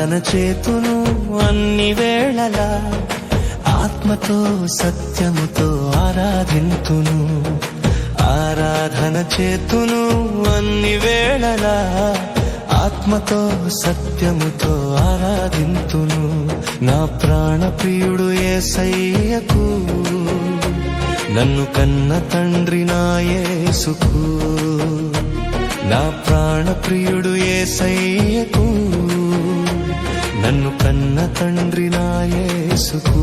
ఆరాధన చేతును అన్ని వేళలా, ఆత్మతో సత్యముతో ఆరాధింతును. ఆరాధన చేతును అన్ని వేళలా, ఆత్మతో సత్యముతో ఆరాధింతును. నా ప్రాణ ప్రియుడు యేసయ్యకు, నన్ను కన్న తండ్రి నా యేసుకు. నా ప్రాణ ప్రియుడు యేసయ్యకు, నన్ను కన్న తండ్రి నా యేసుకు.